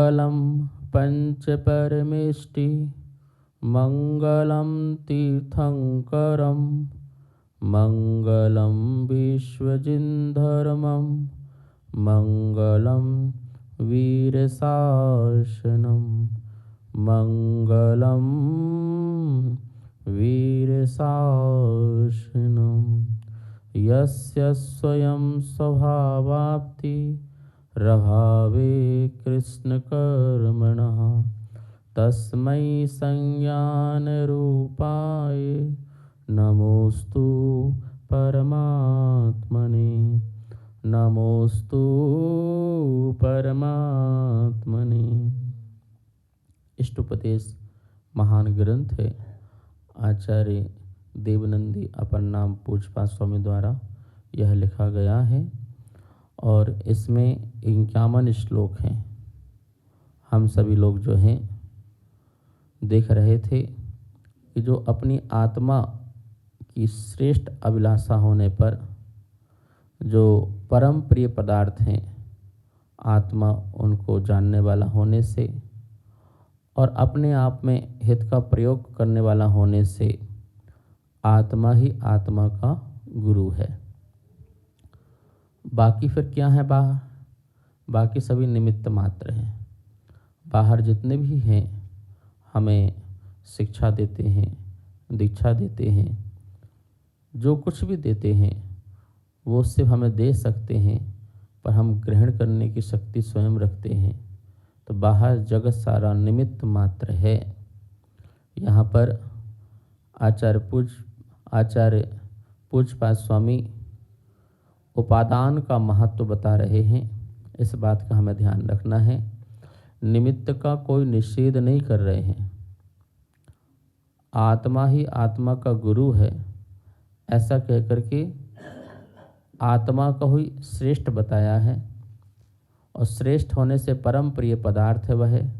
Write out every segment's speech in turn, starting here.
मङ्गलं पञ्चपरमेष्टि मङ्गलं तीर्थङ्करं मङ्गलं विश्वजिन्धर्मं मङ्गलं वीरशासनं मङ्गलं वीरशासनं यस्य स्वयं स्वभावाप्ति रभावे कृष्णकर्मणः तस्मै संज्ञानरूपाय नमोस्तु परमात्मने नमोस्तु परमात्मने। इष्टोपदेश महान ग्रंथ है। आचार्य देवनंदी अपर नाम पूज्यपाद स्वामी द्वारा यह लिखा गया है और इसमें 51 श्लोक हैं। हम सभी लोग जो हैं देख रहे थे कि जो अपनी आत्मा की श्रेष्ठ अभिलाषा होने पर जो परम प्रिय पदार्थ हैं, आत्मा उनको जानने वाला होने से और अपने आप में हित का प्रयोग करने वाला होने से आत्मा ही आत्मा का गुरु है। बाकी फिर क्या है बाहर? बाकी सभी निमित्त मात्र हैं। बाहर जितने भी हैं हमें शिक्षा देते हैं, दीक्षा देते हैं, जो कुछ भी देते हैं वो सिर्फ हमें दे सकते हैं, पर हम ग्रहण करने की शक्ति स्वयं रखते हैं। तो बाहर जगत सारा निमित्त मात्र है। यहाँ पर आचार्य पूज्यपाद स्वामी उपादान का महत्व बता रहे हैं। इस बात का हमें ध्यान रखना है। निमित्त का कोई निषेध नहीं कर रहे हैं। आत्मा ही आत्मा का गुरु है ऐसा कहकर के आत्मा को ही श्रेष्ठ बताया है और श्रेष्ठ होने से परम प्रिय पदार्थ है वह,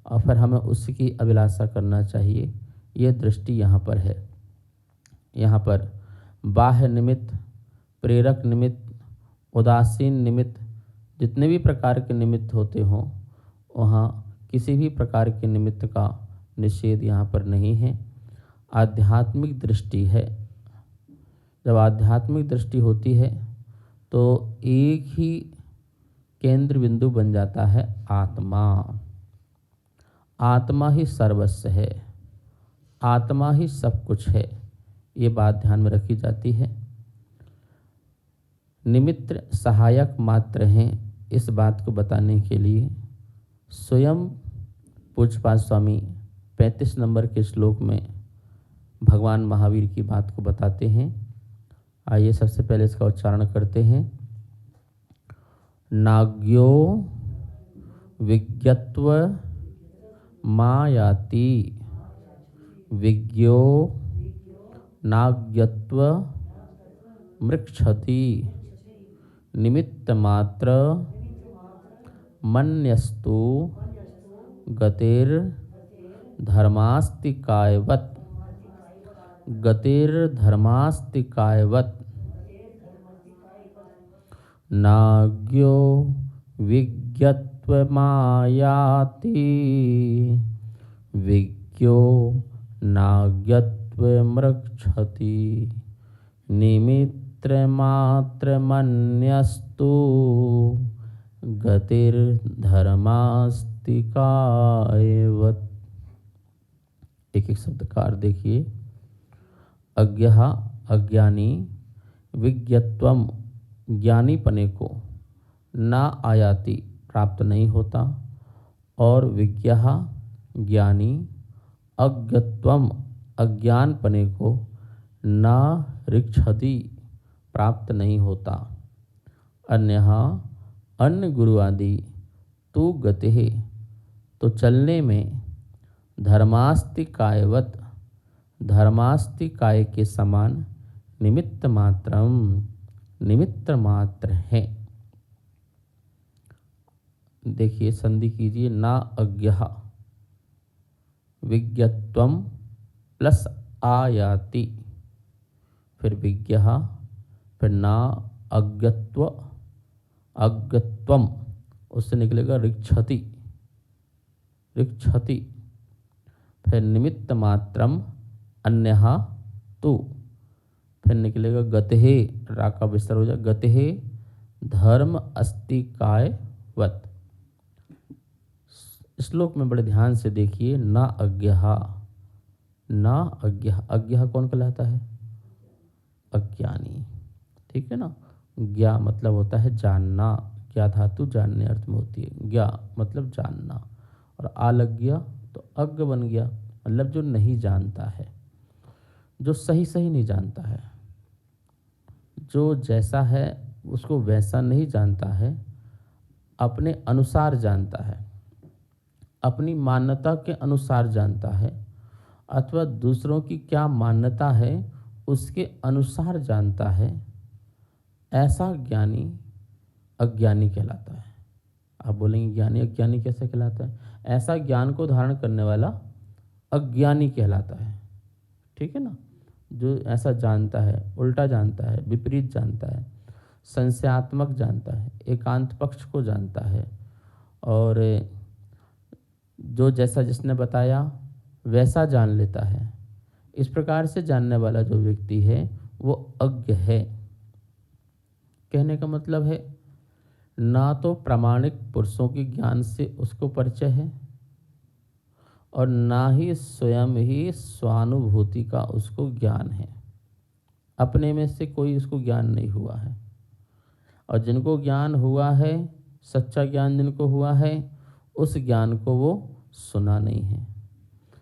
और फिर हमें उसकी अभिलाषा करना चाहिए। ये दृष्टि यहाँ पर है। यहाँ पर बाह्य निमित्त, प्रेरक निमित्त, उदासीन निमित्त, जितने भी प्रकार के निमित्त होते हों वहाँ किसी भी प्रकार के निमित्त का निषेध यहाँ पर नहीं है। आध्यात्मिक दृष्टि है। जब आध्यात्मिक दृष्टि होती है तो एक ही केंद्र बिंदु बन जाता है आत्मा। आत्मा ही सर्वस्व है, आत्मा ही सब कुछ है। ये बात ध्यान में रखी जाती है। निमित्त सहायक मात्र हैं। इस बात को बताने के लिए स्वयं पूज्यपाद स्वामी 35 नंबर के श्लोक में भगवान महावीर की बात को बताते हैं। आइए सबसे पहले इसका उच्चारण करते हैं। नाज्ञो विज्ञत्व मायाति विज्ञो नाज्ञत्व मृक्षति निमित्त मात्र मन्यस्तु गतिर्धर्मास्तिकायवत् गतिर्धर्मास्तिकायवत् नाज्ञो विज्ञत्वमायाति विज्ञो नाज्ञत्वमृक्षति निमित्तमात्रमन्यस्तु गतिर्धर्मास्तिकायवत्। एक एक शब्द का अर्थ देखिए। अज्ञः अज्ञानी, विज्ञत्वम ज्ञानी पने को, ना आयाति प्राप्त नहीं होता, और विज्ञः ज्ञानी, अज्ञत्वम अज्ञान पने को, ना ऋक्षति प्राप्त नहीं होता। अन्यः अन्य गुरु आदि तु गतिः तो चलने में, धर्मास्तिकायवत् धर्मास्तिकाय के समान, निमित्त मात्रम निमित्त मात्र है। देखिए संधि कीजिए। ना अज्ञः विज्ञत्वम प्लस आयाति, फिर विज्ञः, फिर ना अज्ञत्व, अज्ञत्वम उससे निकलेगा ऋक्षति, ऋक्षति, फिर निमित्त मात्रम अन्यहा तु, फिर निकलेगा गतेहे, रा का विस्तार हो जाए गतेहे धर्म अस्ति कायवत। श्लोक में बड़े ध्यान से देखिए, ना अज्ञहा, ना अज्ञा, अज्ञा कौन कहलाता है? अज्ञानी, ठीक है ना। ज्ञा मतलब होता है जानना, ज्ञा धातु जानने अर्थ में होती है, ज्ञा मतलब जानना, और आ लग गया तो अज्ञ बन गया, मतलब जो नहीं जानता है, जो सही सही नहीं जानता है, जो जैसा है उसको वैसा नहीं जानता है, अपने अनुसार जानता है, अपनी मान्यता के अनुसार जानता है, अथवा दूसरों की क्या मान्यता है उसके अनुसार जानता है, ऐसा ज्ञानी अज्ञानी कहलाता है। आप बोलेंगे ज्ञानी अज्ञानी कैसे कहलाता है? ऐसा ज्ञान को धारण करने वाला अज्ञानी कहलाता है, ठीक है ना। जो ऐसा जानता है, उल्टा जानता है, विपरीत जानता है, संशयात्मक जानता है, एकांत पक्ष को जानता है, और जो जैसा जिसने बताया वैसा जान लेता है, इस प्रकार से जानने वाला जो व्यक्ति है वो अज्ञ है। कहने का मतलब है ना तो प्रामाणिक पुरुषों के ज्ञान से उसको परिचय है, और ना ही स्वयं ही स्वानुभूति का उसको ज्ञान है, अपने में से कोई उसको ज्ञान नहीं हुआ है। और जिनको ज्ञान हुआ है, सच्चा ज्ञान जिनको हुआ है, उस ज्ञान को वो सुना नहीं है,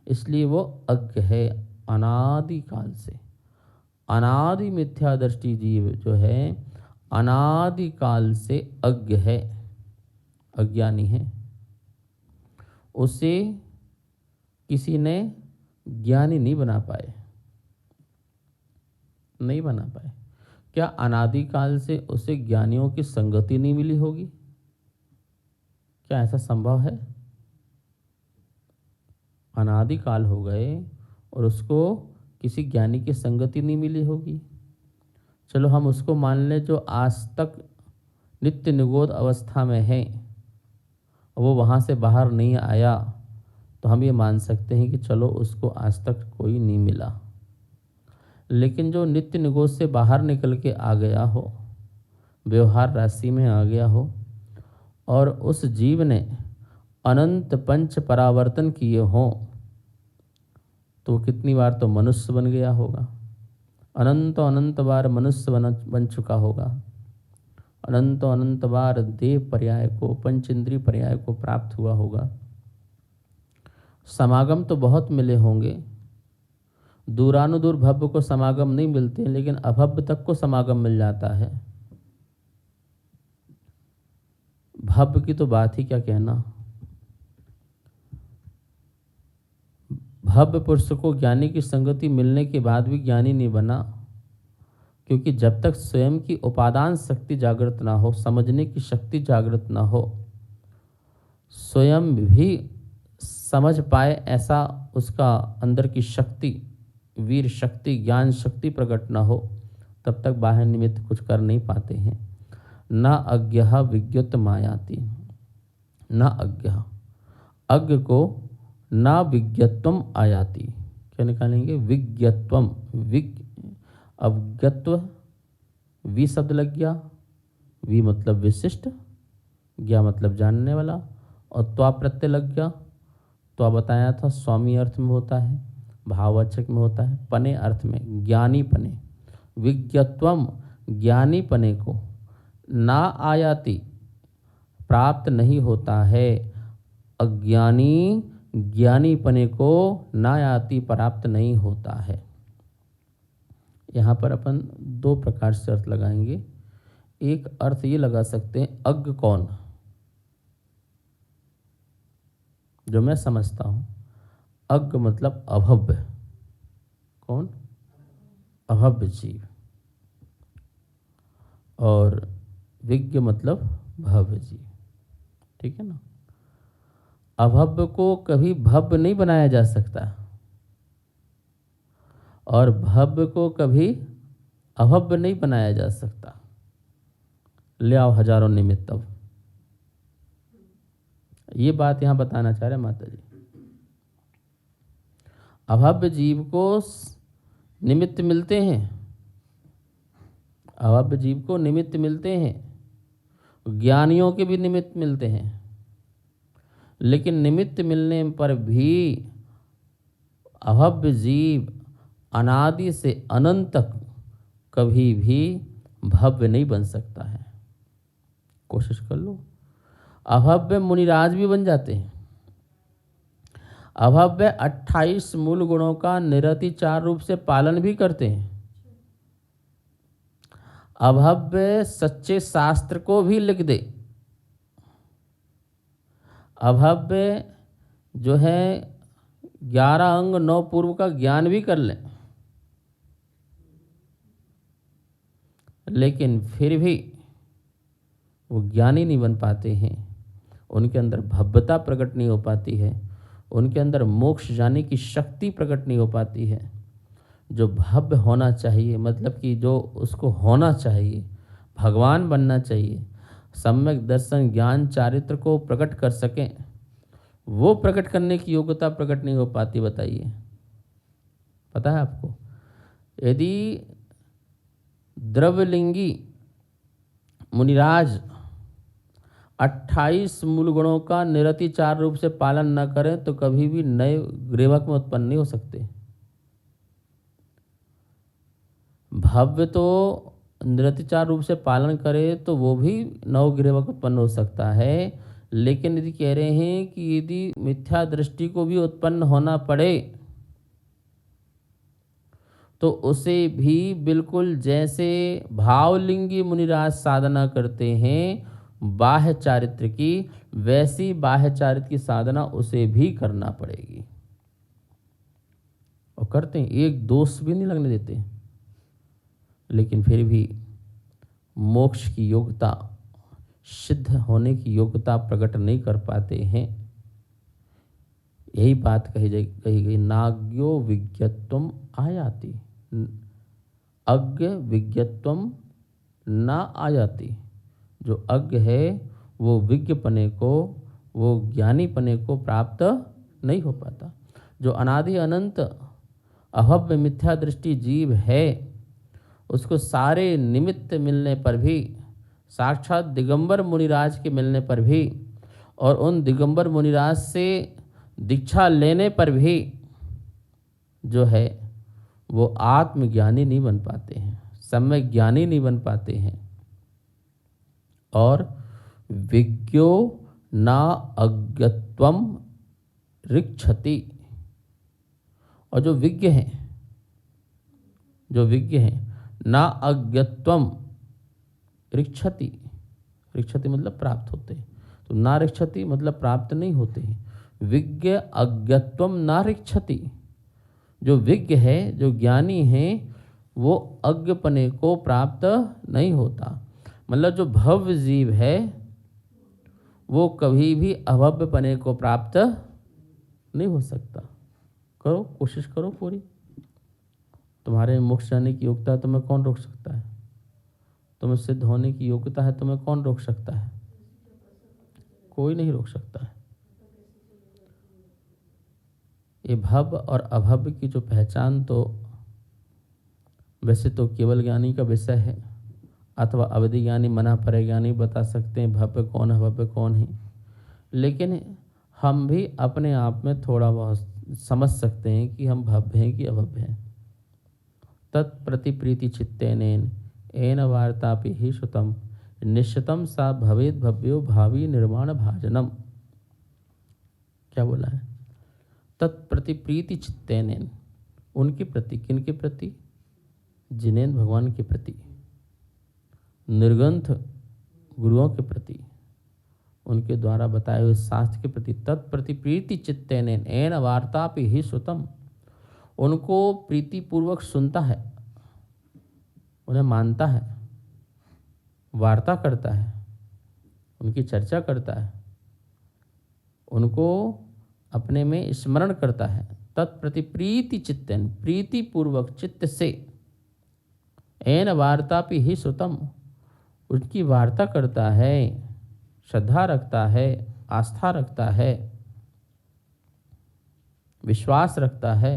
इसलिए वो अज्ञ है अनादि काल से। अनादि मिथ्या दृष्टि जीव जो है अनादि काल से अज्ञ है, अज्ञानी है, उसे किसी ने ज्ञानी नहीं बना पाए, नहीं बना पाए। क्या अनादिकाल से उसे ज्ञानियों की संगति नहीं मिली होगी? क्या ऐसा संभव है? अनादिकाल हो गए और उसको किसी ज्ञानी की संगति नहीं मिली होगी। चलो हम उसको मान लें जो आज तक नित्य निगोद अवस्था में है, वो वहाँ से बाहर नहीं आया, तो हम ये मान सकते हैं कि चलो उसको आज तक कोई नहीं मिला। लेकिन जो नित्य निगोद से बाहर निकल के आ गया हो, व्यवहार राशि में आ गया हो, और उस जीव ने अनंत पंच परावर्तन किए हों, तो कितनी बार तो मनुष्य बन गया होगा, अनंत अनंत बार मनुष्य बन चुका होगा, अनंत अनंत बार देव पर्याय को, पंच इंद्रिय पर्याय को प्राप्त हुआ होगा। समागम तो बहुत मिले होंगे, दूरानुदूर भव्य को समागम नहीं मिलते, लेकिन अभव्य तक को समागम मिल जाता है। भव्य की तो बात ही क्या कहना। भव्य पुरुष को ज्ञानी की संगति मिलने के बाद भी ज्ञानी नहीं बना, क्योंकि जब तक स्वयं की उपादान शक्ति जागृत ना हो, समझने की शक्ति जागृत ना हो, स्वयं भी समझ पाए ऐसा उसका अंदर की शक्ति, वीर शक्ति, ज्ञान शक्ति प्रकट न हो, तब तक बाह्य निमित्त कुछ कर नहीं पाते हैं। न अज्ञः विज्ञुत मायाति, न अज्ञः, अज्ञ को न विज्ञत्वम आयाति। क्या निकालेंगे? विज्ञत्वम, अवज्ञत्व, वि शब्द लग गया, वि मतलब विशिष्ट, ज्ञा मतलब जानने वाला, और त्वा प्रत्यय लग गया। त्वा बताया था स्वामी अर्थ में होता है, भाववाचक में होता है, पने अर्थ में, ज्ञानी पने। विज्ञत्वम, ज्ञानी पने को, ना आयाति, प्राप्त नहीं होता है। अज्ञानी ज्ञानी पने को ना आयाति, प्राप्त नहीं होता है। यहाँ पर अपन दो प्रकार से अर्थ लगाएंगे। एक अर्थ ये लगा सकते हैं, अज्ञ कौन, जो मैं समझता हूँ, अज्ञ मतलब अभव्य। कौन? अभव्य जीव। और विज्ञ मतलब भव्य जीव, ठीक है ना। अभव्य को कभी भव्य नहीं बनाया जा सकता, और भव्य को कभी अभव्य नहीं बनाया जा सकता। ले आओ हजारों निमित्त। अब ये बात यहाँ बताना चाह रहे माता जी। अभव्य जीव को निमित्त मिलते हैं, अभव्य जीव को निमित्त मिलते हैं, ज्ञानियों के भी निमित्त मिलते हैं, लेकिन निमित्त मिलने पर भी अभव्य जीव अनादि से अनंत तक कभी भी भव्य नहीं बन सकता है। कोशिश कर लो। अभव्य मुनिराज भी बन जाते हैं। अभव्य 28 मूल गुणों का निरतिचार रूप से पालन भी करते हैं। अभव्य सच्चे शास्त्र को भी लिख दे। अभव्य जो है 11 अंग 9 पूर्व का ज्ञान भी कर ले, लेकिन फिर भी वो ज्ञानी नहीं बन पाते हैं। उनके अंदर भव्यता प्रकट नहीं हो पाती है, उनके अंदर मोक्ष जाने की शक्ति प्रकट नहीं हो पाती है। जो भव्य होना चाहिए, मतलब कि जो उसको होना चाहिए, भगवान बनना चाहिए, सम्यक दर्शन ज्ञान चारित्र को प्रकट कर सकें, वो प्रकट करने की योग्यता प्रकट नहीं हो पाती। बताइए, पता है आपको? यदि द्रव्यलिंगी मुनिराज 28 मूल गुणों का निरतिचार रूप से पालन न करें तो कभी भी नए ग्रेवक में उत्पन्न नहीं हो सकते। भव्य तो निरतिचार रूप से पालन करे तो वो भी नवग्रेवक उत्पन्न हो सकता है, लेकिन यदि कह रहे हैं कि यदि मिथ्या दृष्टि को भी उत्पन्न होना पड़े तो उसे भी बिल्कुल जैसे भावलिंगी मुनिराज साधना करते हैं बाह्य चारित्र की, वैसी बाह्य चारित्र की साधना उसे भी करना पड़ेगी। और करते हैं, एक दोष भी नहीं लगने देते, लेकिन फिर भी मोक्ष की योग्यता, सिद्ध होने की योग्यता प्रकट नहीं कर पाते हैं। यही बात कही गई, नाज्ञो विज्ञत्वम आयाति, अज्ञ विज्ञत्वम ना आयाति। जो अज्ञ है वो विज्ञपने को, वो ज्ञानीपने को प्राप्त नहीं हो पाता। जो अनादि अनंत अभव्य मिथ्या दृष्टि जीव है, उसको सारे निमित्त मिलने पर भी, साक्षात दिगंबर मुनिराज के मिलने पर भी, और उन दिगंबर मुनिराज से दीक्षा लेने पर भी जो है वो आत्मज्ञानी नहीं बन पाते हैं, सम्यक ज्ञानी नहीं बन पाते हैं। और विज्ञो ना अज्ञत्वम ऋक्षति। और जो विज्ञ हैं, जो विज्ञ हैं, ना अज्ञत्वम ऋक्षति, ऋक्षति मतलब प्राप्त होते हैं, तो ना ऋक्षति मतलब प्राप्त नहीं होते हैं। विज्ञ अज्ञत्वम ना ऋक्षति। जो विज्ञ है, जो ज्ञानी है, वो अज्ञपने को प्राप्त नहीं होता। मतलब जो भव्य जीव है वो कभी भी अभव्यपने को प्राप्त नहीं हो सकता। करो, कोशिश करो पूरी। तुम्हारे मोक्ष जाने की योग्यता है, तुम्हें कौन रोक सकता है? तुम्हें सिद्ध होने की योग्यता है, तुम्हें कौन रोक सकता है? कोई नहीं रोक सकता है। ये भव्य और अभव्य की जो पहचान तो वैसे तो केवल ज्ञानी का विषय है, अथवा अवधि ज्ञानी, मना परे ज्ञानी बता सकते हैं भव्य कौन है, भव्य कौन है। लेकिन हम भी अपने आप में थोड़ा बहुत समझ सकते हैं कि हम भव्य हैं कि अभव्य हैं। तत्प्रति प्रीति चित्तेनेन एन वार्तापि ही श्रुतम निश्चितम सा भवेद भव्यो भावी निर्माण भाजनम। क्या बोला है? तत्प्रति प्रीति चित्तेनेन, उनके प्रति, किनके प्रति? जिनेन्द्र भगवान के प्रति, निर्ग्रंथ गुरुओं के प्रति, उनके द्वारा बताए हुए शास्त्र के प्रति। तत्प्रति प्रीति चित्तेनेन एन वार्तापि ही श्रुतम, उनको प्रीतिपूर्वक सुनता है, उन्हें मानता है, वार्ता करता है, उनकी चर्चा करता है, उनको अपने में स्मरण करता है। तत्प्रति प्रीति चित्तेन, प्रीतिपूर्वक चित्त से, एन वार्तापि ही श्रुतम, उनकी वार्ता करता है, श्रद्धा रखता है, आस्था रखता है, विश्वास रखता है।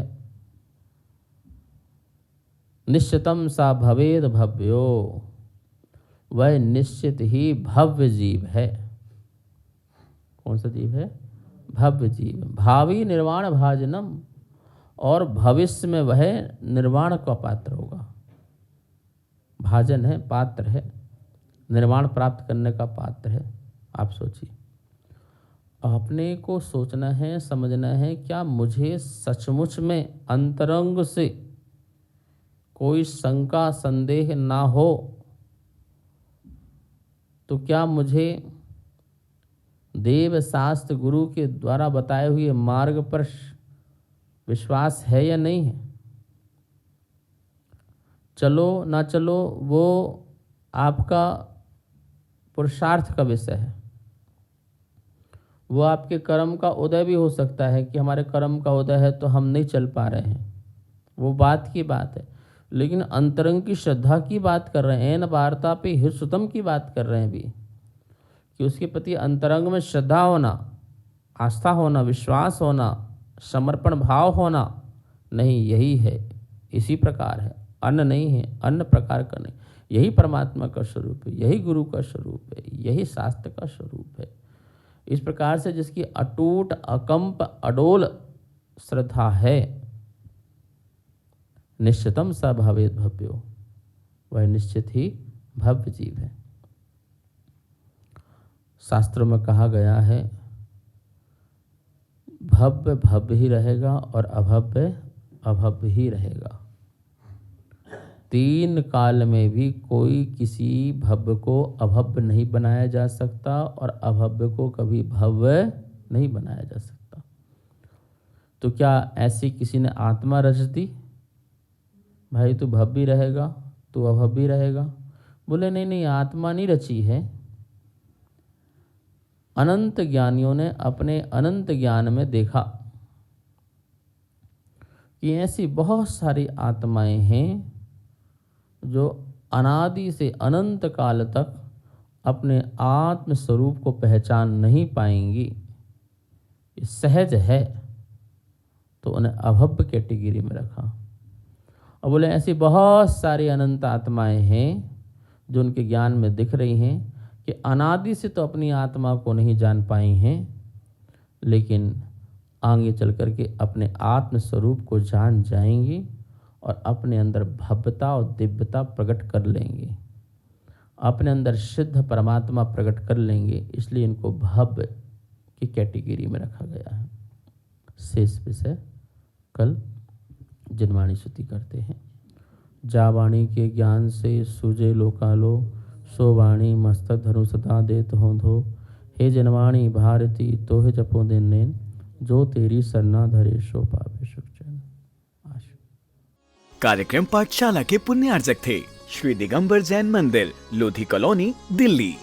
निश्चितम सा भवेद भव्यो, वह निश्चित ही भव्य जीव है। कौन सा जीव है? भव्य जीव। भावी निर्वाण भाजनम, और भविष्य में वह निर्वाण का पात्र होगा। भाजन है, पात्र है, निर्वाण प्राप्त करने का पात्र है। आप सोचिए, अपने को सोचना है, समझना है, क्या मुझे सचमुच में अंतरंग से कोई शंका संदेह ना हो तो क्या मुझे देव शास्त्र गुरु के द्वारा बताए हुए मार्ग पर विश्वास है या नहीं है? चलो ना चलो वो आपका पुरुषार्थ का विषय है। वो आपके कर्म का उदय भी हो सकता है कि हमारे कर्म का उदय है तो हम नहीं चल पा रहे हैं, वो बात की बात है। लेकिन अंतरंग की श्रद्धा की बात कर रहे हैं, एन वार्ता पे हितसुतम की बात कर रहे हैं भी, कि उसके प्रति अंतरंग में श्रद्धा होना, आस्था होना, विश्वास होना, समर्पण भाव होना। नहीं, यही है, इसी प्रकार है, अन्य नहीं है, अन्य प्रकार का नहीं। यही परमात्मा का स्वरूप है, यही गुरु का स्वरूप है, यही शास्त्र का स्वरूप है। इस प्रकार से जिसकी अटूट अकंप अडोल श्रद्धा है, निश्चितम स भवेद भव्यो, वह निश्चित ही भव्य जीव है। शास्त्रों में कहा गया है, भव्य भव्य ही रहेगा और अभव्य अभव्य ही रहेगा। तीन काल में भी कोई किसी भव्य को अभव्य नहीं बनाया जा सकता और अभव्य को कभी भव्य नहीं बनाया जा सकता। तो क्या ऐसी किसी ने आत्मा रच दी, भाई तू भव्य रहेगा, तू अभव्य रहेगा? बोले नहीं नहीं, आत्मा नहीं रची है। अनंत ज्ञानियों ने अपने अनंत ज्ञान में देखा कि ऐसी बहुत सारी आत्माएं हैं जो अनादि से अनंत काल तक अपने आत्म स्वरूप को पहचान नहीं पाएंगी। ये सहज है, तो उन्हें अभव्य कैटेगरी में रखा। और बोले ऐसी बहुत सारी अनंत आत्माएं हैं जो उनके ज्ञान में दिख रही हैं कि अनादि से तो अपनी आत्मा को नहीं जान पाई हैं, लेकिन आगे चल कर के अपने आत्म स्वरूप को जान जाएंगी और अपने अंदर भव्यता और दिव्यता प्रकट कर लेंगे, अपने अंदर सिद्ध परमात्मा प्रकट कर लेंगे। इसलिए इनको भव्य की कैटेगरी में रखा गया है। शेष विषय कल जिनवाणी स्तुति करते हैं। जा वाणी के ज्ञान से सूझे लोकालो, सो वाणी मस्तक धरु सदा देत हो धो। हे जनवाणी भारती तोहे जपो दिन नैन, जो तेरी सरना धरे सो पावे सुख चैन। कार्यक्रम पाठशाला के पुण्यार्जक थे श्री दिगंबर जैन मंदिर, लोधी कॉलोनी, दिल्ली।